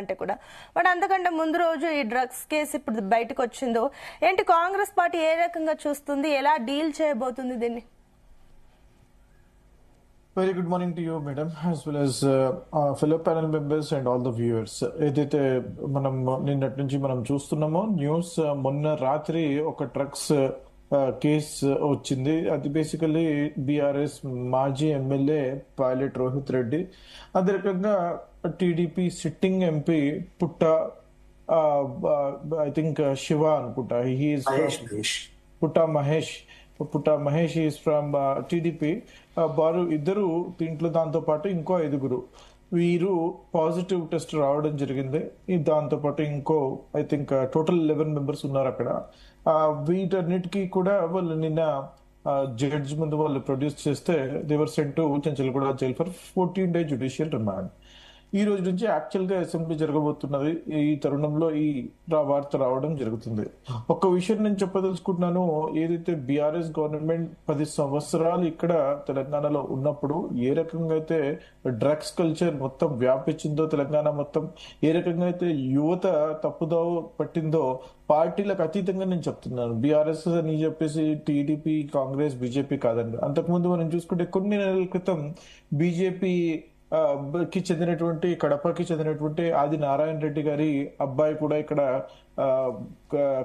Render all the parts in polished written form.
అంటే కూడా బట్ అంతకంటే ముందు రోజు ఈ డ్రగ్స్ కేసు ఇప్పుడు బయటకు వచ్చిందో ఏంటి, కాంగ్రెస్ పార్టీ ఏ రకంగా చూస్తుంది, ఎలా డీల్ చేయబోతుంది దీన్ని? Very good morning to you, madam, as well as fellow panel members and all the viewers. ఏదైతే మనం నిన్నటి నుంచి మనం చూస్తున్నామో న్యూస్, మొన్న రాత్రి ఒక డ్రగ్స్ కేస్ వచ్చింది. అది బేసికలీ బీఆర్ఎస్ మాజీ ఎమ్మెల్యే పైలట్ రోహిత్ రెడ్డి, అదే రకంగా టీడీపీ సిట్టింగ్ ఎంపీ పుట్ట ఐ థింక్ శివ అనుకుంటా, పుట్ట మహేష్ ఈస్ ఫ్రమ్ టీడీపీ. వారు ఇద్దరు దీంట్లో, దాంతో పాటు ఇంకో 5 వీరు పాజిటివ్ టెస్ట్ రావడం జరిగింది. దాంతో పాటు ఇంకో ఐ థింక్ టోటల్ 11 మెంబర్స్ ఉన్నారు అక్కడ. వీటన్నిటికీ కూడా వాళ్ళు నిన్న జడ్జ్ ముందు వాళ్ళు ప్రొడ్యూస్ చేస్తే they're sent to Chanchalguda jail for 14 days judicial remand. ఈ రోజు నుంచి యాక్చువల్ గా అసెంబ్లీ జరగబోతున్నది. ఈ తరుణంలో ఈ వార్త రావడం జరుగుతుంది. ఒక విషయం నేను చెప్పదలుచుకుంటున్నాను. ఏదైతే బీఆర్ఎస్ గవర్నమెంట్ 10 సంవత్సరాలు ఇక్కడ తెలంగాణలో ఉన్నప్పుడు ఏ రకంగా అయితే డ్రగ్స్ కల్చర్ మొత్తం వ్యాపించిందో, తెలంగాణ మొత్తం ఏ రకంగా అయితే యువత తప్పుదో పట్టిందో, పార్టీలకు అతీతంగా నేను చెప్తున్నాను. బీఆర్ఎస్ అని చెప్పేసి టీడీపీ, కాంగ్రెస్, బీజేపీ కాదండి. అంతకుముందు మనం చూసుకుంటే కొన్ని నెలల క్రితం బీజేపీ కి చెందినటువంటి, కడపకి చెందినటువంటి ఆది నారాయణ రెడ్డి గారి అబ్బాయి కూడా ఇక్కడ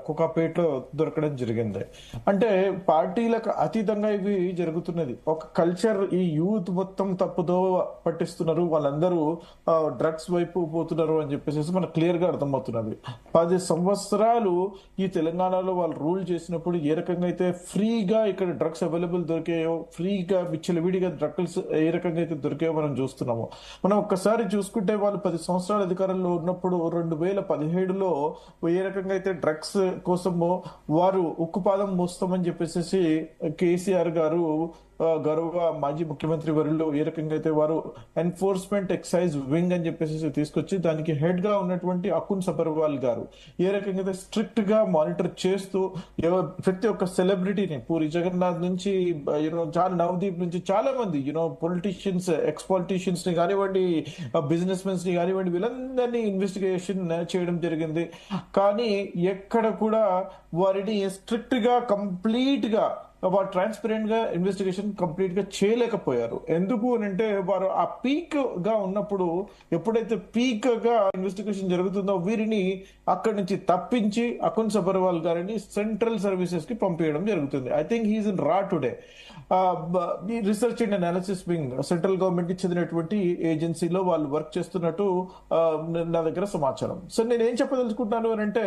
కుకాపేటలో దొరకడం జరిగింది. అంటే పార్టీలకు అతీతంగా ఇవి జరుగుతున్నది. ఒక కల్చర్, ఈ యూత్ మొత్తం తప్పుదో పట్టిస్తున్నారు, వాళ్ళందరూ డ్రగ్స్ వైపు పోతున్నారు అని చెప్పేసి మనకు క్లియర్ గా అర్థమవుతున్నది. 10 సంవత్సరాలు ఈ తెలంగాణలో వాళ్ళు రూల్ చేసినప్పుడు ఏ రకంగా అయితే ఫ్రీగా ఇక్కడ డ్రగ్స్ అవైలబుల్ దొరికాయో, ఫ్రీగా విచ్చలవిడిగా డ్రగ్స్ ఏ రకంగా అయితే దొరికాయో మనం చూస్తున్నాము. మనం ఒక్కసారి చూసుకుంటే వాళ్ళు 10 సంవత్సరాల అధికారంలో ఉన్నప్పుడు 2017లో ఏ రకంగా అయితే డ్రగ్స్ కోసము వారు ఉక్కుపాదం మోస్తామని చెప్పేసి కేసీఆర్ గారు గౌరవ మాజీ ముఖ్యమంత్రి వర్యులు ఏ రకంగా అయితే వారు ఎన్ఫోర్స్మెంట్ ఎక్సైజ్ వింగ్ అని చెప్పేసి తీసుకొచ్చి దానికి హెడ్ గా ఉన్నటువంటి అకున్ సబర్వాల్ గారు ఏ రకంగా అయితే స్ట్రిక్ట్ గా మానిటర్ చేస్తూ ప్రతి ఒక్క సెలబ్రిటీని, పూరి జగన్నాథ్ నుంచి చాలా నవదీప్ నుంచి చాలా మంది పొలిటీషియన్స్, ఎక్స్ పొలిటీషియన్స్ ని కానివ్వండి, బిజినెస్ మెన్స్ ని కానివ్వండి, వీళ్ళందరినీ ఇన్వెస్టిగేషన్ చేయడం జరిగింది. కానీ ఎక్కడ కూడా వారిని స్ట్రిక్ట్ గా కంప్లీట్ గా వారు ట్రాన్స్పరెంట్ గా ఇన్వెస్టిగేషన్ కంప్లీట్ గా చేయలేకపోయారు. ఎందుకు అని అంటే వారు ఆ పీక్ గా ఉన్నప్పుడు, ఎప్పుడైతే పీక్ గా ఇన్వెస్టిగేషన్ జరుగుతుందో వీరిని అక్కడి నుంచి తప్పించి అకున్ సబర్వాల్ గారిని సెంట్రల్ సర్వీసెస్ కి పంపించడం జరుగుతుంది. ఐ థింక్ హీఈస్ ఇన్ రా today. Research and analysis wing central government కి చెందినటువంటి ఏజెన్సీలో వాళ్ళు వర్క్ చేస్తున్నట్టు నా దగ్గర సమాచారం. సో నేను ఏం చెప్పదలుచుకుంటున్నాను అని అంటే,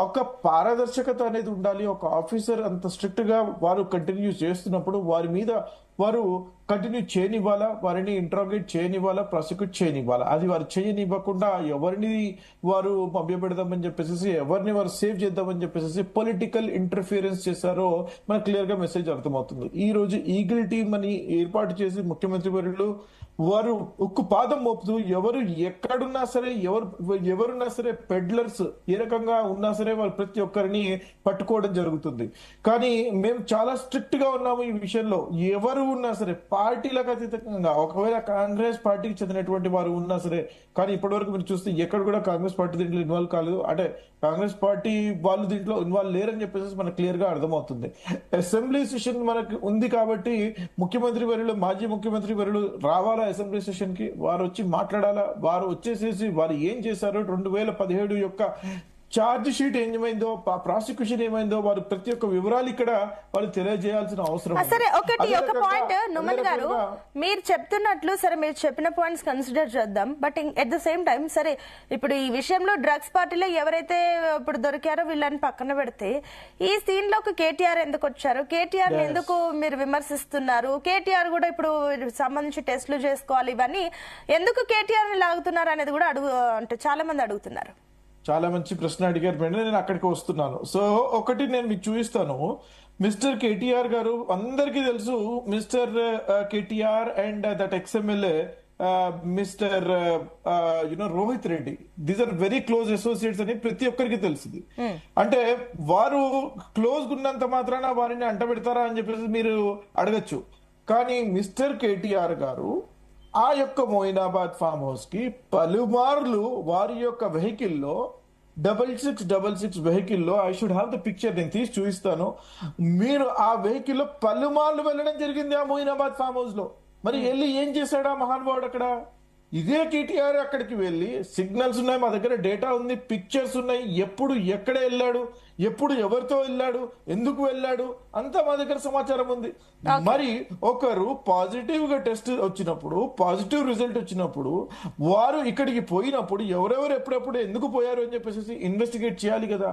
ఒక పారదర్శకత అనేది ఉండాలి. ఒక ఆఫీసర్ అంత స్ట్రిక్ట్ గా వారు కంటిన్యూ చేస్తున్నప్పుడు వారి మీద వారు కంటిన్యూ చేయనివ్వాలా, వారిని ఇంట్రాగేట్ చేయనివ్వాలా, ప్రాసిక్యూట్ చేయనివ్వాలా. అది వారు చేయనివ్వకుండా ఎవరిని వారు మభ్యపెడదామని చెప్పేసి, ఎవరిని వారు సేవ్ చేద్దామని చెప్పేసి పొలిటికల్ ఇంటర్ఫియరెన్స్ చేశారో మనకు క్లియర్ గా మెసేజ్ అర్థమవుతుంది. ఈ రోజు ఈగిల్ టీమ్ అని ఏర్పాటు చేసి ముఖ్యమంత్రి వర్యులు వారు ఉక్కు పాదం మోపుతూ ఎవరు ఎక్కడున్నా సరే, ఎవరున్నా సరే, పెడ్లర్స్ ఏ రకంగా ఉన్నా సరే వాళ్ళు ప్రతి ఒక్కరిని పట్టుకోవడం జరుగుతుంది. కానీ మేము చాలా స్ట్రిక్ట్ గా ఉన్నాము ఈ విషయంలో. ఎవరు ఉన్నా సరే, పార్టీలకు అతీతంగా, ఒకవేళ కాంగ్రెస్ పార్టీకి చెందినటువంటి వారు ఉన్నా సరే, కానీ ఇప్పటివరకు మీరు చూస్తే ఎక్కడ కూడా కాంగ్రెస్ పార్టీ దీంట్లో ఇన్వాల్వ్ కాలేదు. అంటే కాంగ్రెస్ పార్టీ వాళ్ళు దీంట్లో ఇన్వాల్వ్ లేరని చెప్పేసి మనకు క్లియర్ గా అర్థమవుతుంది. అసెంబ్లీ సెషన్ మనకు ఉంది కాబట్టి ముఖ్యమంత్రి వర్యులు, మాజీ ముఖ్యమంత్రి వర్యులు రావాలా అసెంబ్లీ సెషన్ కి, వారు వచ్చి మాట్లాడాలా. వారు వచ్చేసేసి వారు ఏం చేశారో, 2017 యొక్క ఛార్జ్ షీట్ ఏమైందో, ప్రాసిక్యూషన్ ఏమైందో, వారు ప్రతి ఒక్క వివరాలు ఇక్కడ వాళ్ళు తెలియజేయాల్సిన అవసరం. సరే, ఒక పాయింట్ నుమల్ గారు మీరు చెప్తున్నట్లు, సరే మీరు చెప్పిన పాయింట్స్ కన్సిడర్ చేద్దాం. But at the same time, సరే ఇప్పుడు ఈ విషయంలో డ్రగ్స్ పార్టీలో ఎవరైతే ఇప్పుడు దొరికారో వీళ్ళని పక్కన పెడితే, ఈ సీన్ లోకి కేటీఆర్ ఎందుకు వచ్చారు? కేటీఆర్ ఎందుకు మీరు విమర్శిస్తున్నారు? కేటీఆర్ కూడా ఇప్పుడు సంబంధించి టెస్టులు చేసుకోవాలి, ఇవన్నీ ఎందుకు కేటీఆర్ ని లాగుతున్నారు అనేది కూడా అంటే చాలా మంది అడుగుతున్నారు. చాలా మంచి ప్రశ్న అడిగారు మేడం, నేను అక్కడికి వస్తున్నాను. సో ఒకటి నేను మీకు చూపిస్తాను. మిస్టర్ కేటీఆర్ గారు అందరికీ తెలుసు. Mister KTR and that ex MLA mister Rohit Reddy, these are very close associates అని ప్రతి ఒక్కరికి తెలుస్తుంది. అంటే వారు క్లోజ్ ఉన్నంత మాత్రాన వారిని అంటబెడతారా అని చెప్పేసి మీరు అడగచ్చు. కానీ మిస్టర్ కేటీఆర్ గారు ఆ యొక్క మొయినాబాద్ ఫామ్ హౌస్ కి పలుమార్లు వారి యొక్క వెహికల్లో 6666 వెహికల్లో I should have the picture, నేను తీసి చూపిస్తాను. మీరు ఆ వెహికల్లో పలుమార్లు వెళ్ళడం జరిగింది ఆ మొయినాబాద్ ఫామ్ హౌస్ లో. మరి వెళ్ళి ఏం చేశాడు ఆ మహానుభావుడు అక్కడ? ఇదే కేటీఆర్ అక్కడికి వెళ్ళి, సిగ్నల్స్ ఉన్నాయి, మా దగ్గర డేటా ఉంది, పిక్చర్స్ ఉన్నాయి, ఎప్పుడు ఎక్కడ వెళ్ళాడు, ఎప్పుడు ఎవరితో వెళ్ళాడు, ఎందుకు వెళ్ళాడు, అంతా మా దగ్గర సమాచారం ఉంది. మరి ఒకరు పాజిటివ్ గా టెస్ట్ వచ్చినప్పుడు, పాజిటివ్ రిజల్ట్ వచ్చినప్పుడు, వారు ఇక్కడికి పోయినప్పుడు ఎవరెవరు ఎప్పుడెప్పుడు ఎందుకు పోయారు అని చెప్పేసి ఇన్వెస్టిగేట్ చేయాలి కదా.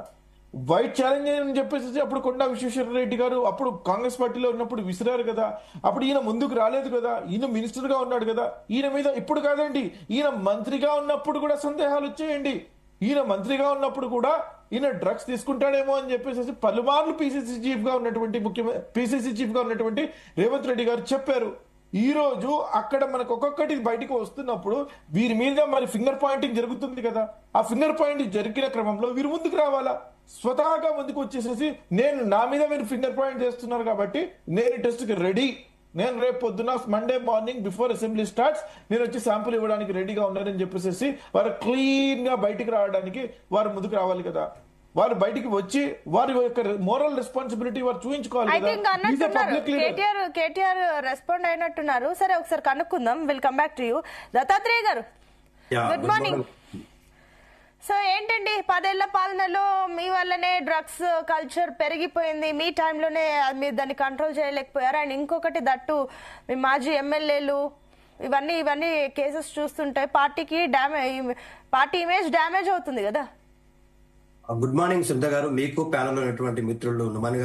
వైట్ ఛాలెంజ్ అని చెప్పేసి అప్పుడు కొండా విశ్వేశ్వర రెడ్డి గారు అప్పుడు కాంగ్రెస్ పార్టీలో ఉన్నప్పుడు విసిరారు కదా. అప్పుడు ఈయన ముందుకు రాలేదు కదా, ఈయన మినిస్టర్ గా ఉన్నాడు కదా. ఈయన మీద ఇప్పుడు కాదండి, ఈయన మంత్రిగా ఉన్నప్పుడు కూడా సందేహాలు వచ్చేయండి. ఈయన మంత్రిగా ఉన్నప్పుడు కూడా ఈయన డ్రగ్స్ తీసుకుంటాడేమో అని చెప్పేసి పలుమార్లు పిసిసి చీఫ్ గా ఉన్నటువంటి రేవంత్ రెడ్డి గారు చెప్పారు. ఈ రోజు అక్కడ మనకు ఒక్కొక్కటి బయటకు వస్తున్నప్పుడు వీరి మీద మరి ఫింగర్ పాయింటింగ్ జరుగుతుంది కదా. ఆ ఫింగర్ పాయింటింగ్ జరిగిన క్రమంలో వీరు ముందుకు రావాలా, స్వతహాగా ముందుకు వచ్చేసేసి నేను నా మీద మీరు ఫింగర్ పాయింట్ చేస్తున్నారు కాబట్టి నేను టెస్ట్ కి రెడీ, నేను రేపు పొద్దున Monday morning before assembly starts నేను వచ్చి శాంపుల్ ఇవ్వడానికి రెడీగా ఉన్నానని చెప్పేసి వారు క్లీన్ గా బయటికి రావడానికి వారు ముందుకు రావాలి కదా. వారు బయటికి వచ్చి వారి యొక్క మోరల్ రెస్పాన్సిబిలిటీ వారు చూపించుకోవాలి కదా. కేటీఆర్ రెస్పాండ్ అయినట్టున్నారు. సరే ఒకసారి కనుక్కుందాం. Will come back to you. Dattatreya గారు, గుడ్ మార్నింగ్. సో ఏంటండి, 10 ఏళ్ల పాలనలో మీ వల్లనే డ్రగ్స్ కల్చర్ పెరిగిపోయింది, మీ టైంలోనే మీరు దాన్ని కంట్రోల్ చేయలేకపోయారు. అండ్ ఇంకొకటి దట్టు మీ మాజీ ఎమ్మెల్యేలు ఇవన్నీ కేసెస్ చూస్తుంటే పార్టీ ఇమేజ్ డ్యామేజ్ అవుతుంది కదా. గుడ్ మార్నింగ్ సుధా గారు, మీకు ప్యానల్ ఉన్నటువంటి మిత్రులు నుమన్ గారు